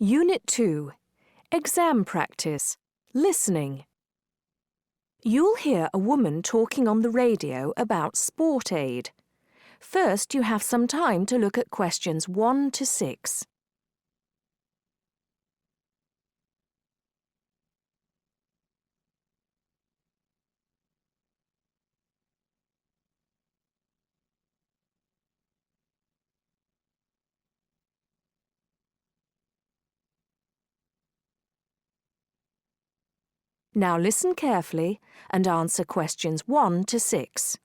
Unit 2. Exam Practice. Listening. You'll hear a woman talking on the radio about sport aid. First, you have some time to look at questions 1 to 6. Now listen carefully and answer questions 1 to 6.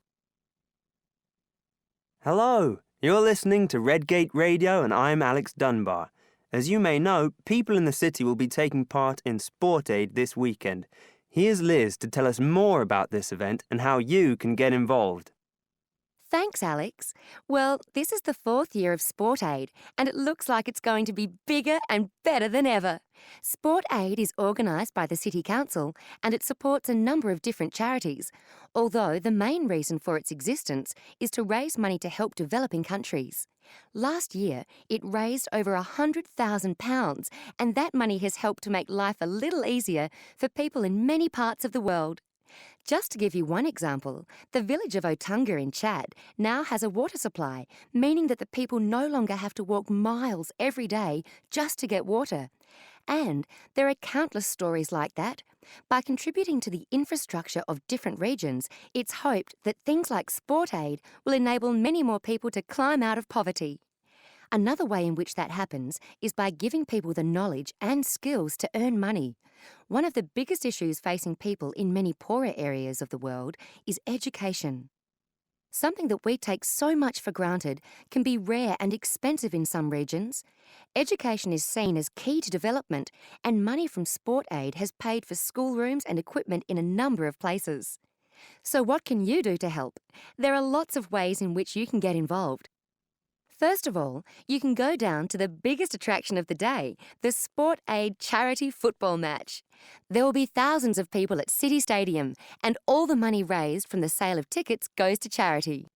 Hello, you're listening to Redgate Radio and I'm Alex Dunbar. As you may know, people in the city will be taking part in Sport Aid this weekend. Here's Liz to tell us more about this event and how you can get involved. Thanks, Alex. Well, this is the 4th year of Sport Aid, and it looks like it's going to be bigger and better than ever. Sport Aid is organised by the City Council, and it supports a number of different charities, although the main reason for its existence is to raise money to help developing countries. Last year, it raised over £100,000, and that money has helped to make life a little easier for people in many parts of the world. Just to give you one example, the village of Otunga in Chad now has a water supply, meaning that the people no longer have to walk miles every day just to get water. And there are countless stories like that. By contributing to the infrastructure of different regions, it's hoped that things like Sport Aid will enable many more people to climb out of poverty. Another way in which that happens is by giving people the knowledge and skills to earn money. One of the biggest issues facing people in many poorer areas of the world is education. Something that we take so much for granted can be rare and expensive in some regions. Education is seen as key to development, and money from Sport Aid has paid for schoolrooms and equipment in a number of places. So what can you do to help? There are lots of ways in which you can get involved. First of all, you can go down to the biggest attraction of the day, the Sport Aid charity football match. There will be thousands of people at City Stadium, and all the money raised from the sale of tickets goes to charity.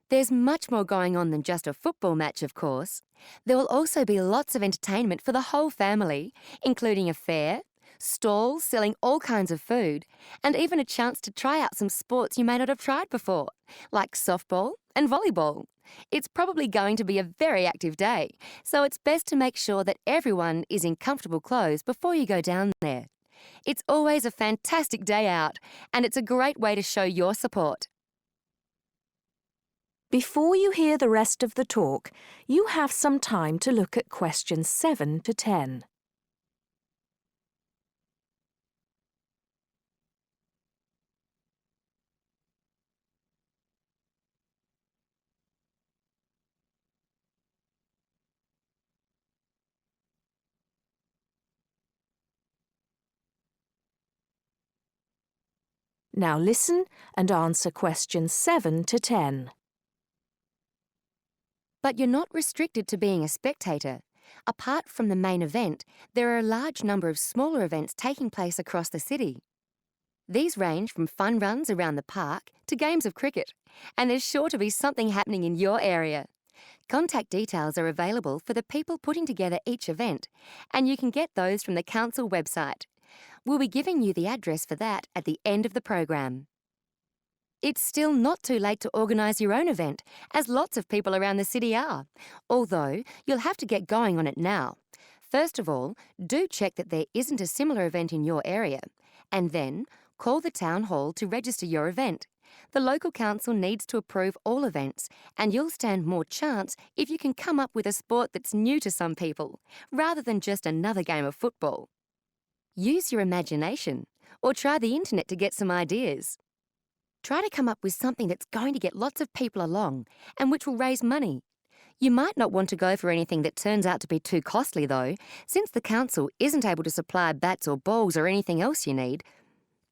There's much more going on than just a football match, of course. There will also be lots of entertainment for the whole family, including a fair, stalls selling all kinds of food, and even a chance to try out some sports you may not have tried before, like softball and volleyball. It's probably going to be a very active day, so it's best to make sure that everyone is in comfortable clothes before you go down there. It's always a fantastic day out, and it's a great way to show your support. Before you hear the rest of the talk, you have some time to look at questions 7 to 10. Now listen and answer questions 7 to 10. But you're not restricted to being a spectator. Apart from the main event, there are a large number of smaller events taking place across the city. These range from fun runs around the park to games of cricket, and there's sure to be something happening in your area. Contact details are available for the people putting together each event, and you can get those from the council website. We'll be giving you the address for that at the end of the program. It's still not too late to organise your own event, as lots of people around the city are, although you'll have to get going on it now. First of all, do check that there isn't a similar event in your area, and then call the town hall to register your event. The local council needs to approve all events, and you'll stand more chance if you can come up with a sport that's new to some people, rather than just another game of football. Use your imagination, or try the internet to get some ideas. Try to come up with something that's going to get lots of people along, and which will raise money. You might not want to go for anything that turns out to be too costly though, since the council isn't able to supply bats or balls or anything else you need.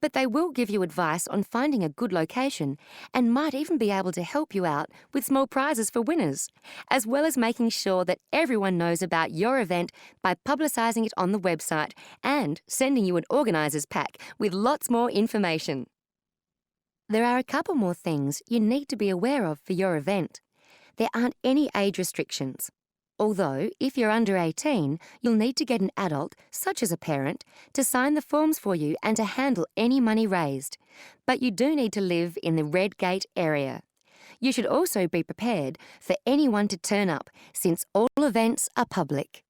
But they will give you advice on finding a good location, and might even be able to help you out with small prizes for winners, as well as making sure that everyone knows about your event by publicising it on the website and sending you an organiser's pack with lots more information. There are a couple more things you need to be aware of for your event. There aren't any age restrictions. Although, if you're under 18, you'll need to get an adult, such as a parent, to sign the forms for you and to handle any money raised. But you do need to live in the Redgate area. You should also be prepared for anyone to turn up, since all events are public.